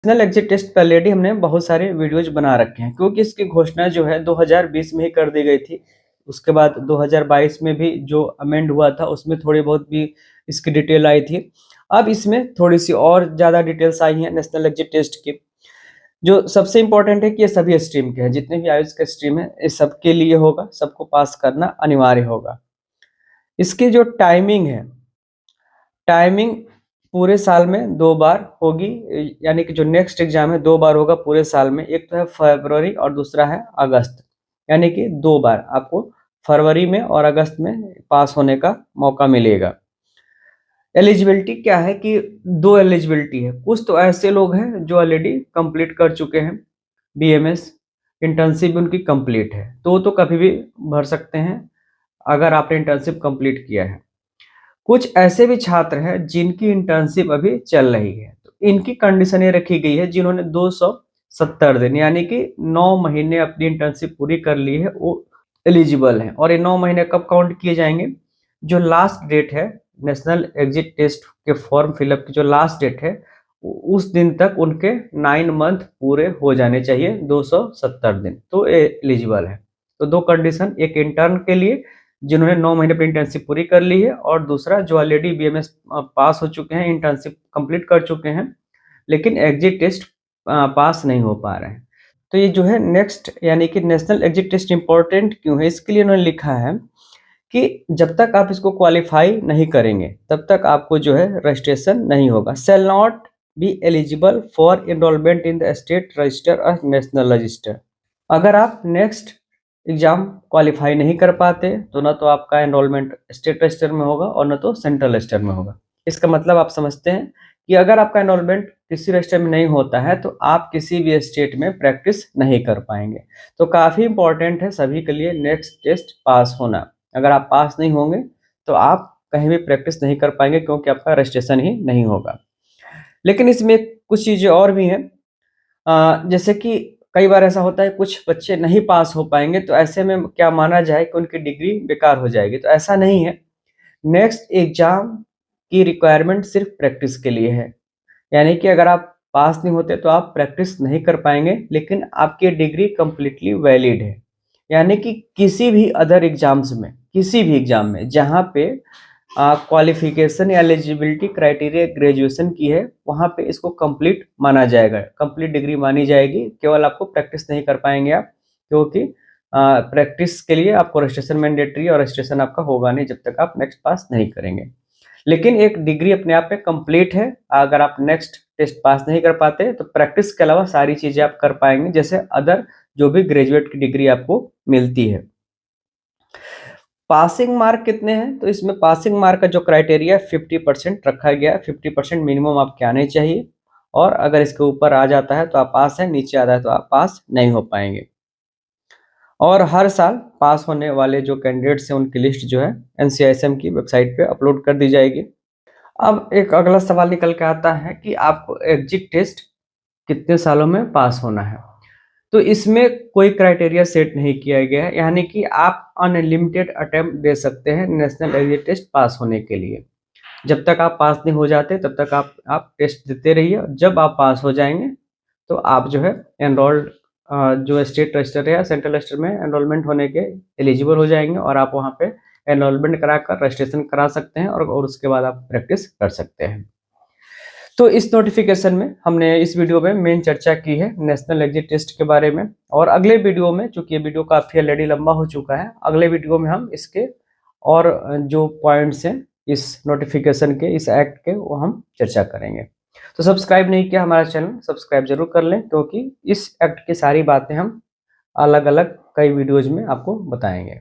National exit test पे already हमने बहुत सारे वीडियोज बना रखे हैं, क्योंकि इसकी घोषणा जो है 2020 में ही कर दी गई थी। उसके बाद 2022 में भी जो अमेंड हुआ था उसमें थोड़ी बहुत भी इसकी डिटेल आई थी। अब इसमें थोड़ी सी और ज़्यादा डिटेल्स आई हैं नेशनल एग्जिट टेस्ट की। जो सबसे इम्पोर्टेंट है कि ये सभी स्ट्रीम के हैं, जितने भी आयुष के स्ट्रीम है ये सबके लिए होगा, सबको पास करना अनिवार्य होगा। इसकी जो टाइमिंग है, टाइमिंग पूरे साल में 2 बार होगी, यानी कि जो नेक्स्ट एग्जाम है 2 बार होगा पूरे साल में। एक तो है फरवरी और दूसरा है अगस्त, यानी कि 2 बार आपको फरवरी में और अगस्त में पास होने का मौका मिलेगा। एलिजिबिलिटी क्या है कि 2 एलिजिबिलिटी है। कुछ तो ऐसे लोग हैं जो ऑलरेडी कंप्लीट कर चुके हैं, बीएमएस इंटर्नशिप उनकी कंप्लीट है, तो वो तो कभी भी भर सकते हैं अगर आपने इंटर्नशिप कंप्लीट किया है। कुछ ऐसे भी छात्र हैं जिनकी इंटर्नशिप अभी चल रही है, तो इनकी कंडीशन ये रखी गई है जिन्होंने 270 दिन यानी कि 9 महीने अपनी इंटर्नशिप पूरी कर ली है वो एलिजिबल हैं। और ये 9 महीने कब काउंट किए जाएंगे? जो लास्ट डेट है नेशनल एग्जिट टेस्ट के फॉर्म फिलअप की जो लास्ट डेट है उस दिन तक उनके 9 मंथ पूरे हो जाने चाहिए, 270 दिन, तो एलिजिबल है। तो 2 कंडीशन, एक इंटर्न के लिए जिन्होंने 9 महीने पर इंटर्नशिप पूरी कर ली है, और दूसरा जो ऑलरेडी बीएमएस पास हो चुके हैं, इंटर्नशिप कंप्लीट कर चुके हैं, लेकिन एग्जिट टेस्ट पास नहीं हो पा रहे हैं। तो ये जो है नेक्स्ट यानी कि नेशनल एग्जिट टेस्ट इंपॉर्टेंट क्यों है, इसके लिए उन्होंने लिखा है कि जब तक आप इसको क्वालिफाई नहीं करेंगे तब तक आपको जो है रजिस्ट्रेशन नहीं होगा। Shall not be eligible for enrollment in the state register और नेशनल रजिस्टर। अगर आप नेक्स्ट एग्जाम क्वालिफाई नहीं कर पाते तो ना तो आपका एनरोलमेंट स्टेट रजिस्टर में होगा और ना तो सेंट्रल रजिस्टर में होगा। इसका मतलब आप समझते हैं कि अगर आपका एनरोलमेंट किसी रजिस्टर में नहीं होता है तो आप किसी भी स्टेट में प्रैक्टिस नहीं कर पाएंगे। तो काफ़ी इंपॉर्टेंट है सभी के लिए नेक्स्ट टेस्ट पास होना। अगर आप पास नहीं होंगे तो आप कहीं भी प्रैक्टिस नहीं कर पाएंगे, क्योंकि आपका रजिस्ट्रेशन ही नहीं होगा। लेकिन इसमें कुछ चीज़ें और भी हैं, जैसे कि कई बार ऐसा होता है कुछ बच्चे नहीं पास हो पाएंगे, तो ऐसे में क्या माना जाए कि उनकी डिग्री बेकार हो जाएगी, तो ऐसा नहीं है। नेक्स्ट एग्जाम की रिक्वायरमेंट सिर्फ प्रैक्टिस के लिए है, यानी कि अगर आप पास नहीं होते तो आप प्रैक्टिस नहीं कर पाएंगे, लेकिन आपकी डिग्री कंप्लीटली वैलिड है। यानी कि किसी भी अदर एग्जाम्स में, किसी भी एग्जाम में जहाँ पे क्वालिफिकेशन या एलिजिबिलिटी क्राइटेरिया ग्रेजुएशन की है, वहाँ पे इसको कंप्लीट माना जाएगा, कंप्लीट डिग्री मानी जाएगी। केवल आपको प्रैक्टिस नहीं कर पाएंगे आप, क्योंकि प्रैक्टिस के लिए आपको रजिस्ट्रेशन मैंडेटरी है और रजिस्ट्रेशन आपका होगा नहीं जब तक आप नेक्स्ट पास नहीं करेंगे। लेकिन एक डिग्री अपने आप में कंप्लीट है। अगर आप नेक्स्ट टेस्ट पास नहीं कर पाते तो प्रैक्टिस के अलावा सारी चीज़ें आप कर पाएंगे, जैसे अदर जो भी ग्रेजुएट की डिग्री आपको मिलती है। पासिंग मार्क कितने हैं? तो इसमें पासिंग मार्क का जो क्राइटेरिया है 50% रखा गया है। 50% मिनिमम आपके आने चाहिए, और अगर इसके ऊपर आ जाता है तो आप पास हैं, नीचे आता है तो आप पास नहीं हो पाएंगे। और हर साल पास होने वाले जो कैंडिडेट्स हैं उनकी लिस्ट जो है एनसीआईएसएम की वेबसाइट पे अपलोड कर दी जाएगी। अब एक अगला सवाल निकल के आता है कि आपको एग्जिट टेस्ट कितने सालों में पास होना है। तो इसमें कोई क्राइटेरिया सेट नहीं किया गया है, यानी कि आप अनलिमिटेड अटेम्प्ट दे सकते हैं नेशनल एग्जिट टेस्ट पास होने के लिए। जब तक आप पास नहीं हो जाते तब तक आप टेस्ट देते रहिए। जब आप पास हो जाएंगे तो आप जो है एनरोल्ड जो स्टेट रजिस्टर है या सेंट्रल रजिस्टर में एनरोलमेंट होने के एलिजिबल हो जाएंगे, और आप वहाँ पे एनरोलमेंट कराकर रजिस्ट्रेशन करा सकते हैं, और उसके बाद आप प्रैक्टिस कर सकते हैं। तो इस नोटिफिकेशन में हमने इस वीडियो में मेन चर्चा की है नेशनल एग्जिट टेस्ट के बारे में, और अगले वीडियो में, चूंकि ये वीडियो काफ़ी ऑलरेडी लंबा हो चुका है, अगले वीडियो में हम इसके और जो पॉइंट्स हैं इस नोटिफिकेशन के, इस एक्ट के, वो हम चर्चा करेंगे। तो सब्सक्राइब नहीं किया हमारा चैनल, सब्सक्राइब जरूर कर लें, क्योंकि इस एक्ट की सारी बातें हम अलग अलग कई वीडियोज में आपको बताएंगे।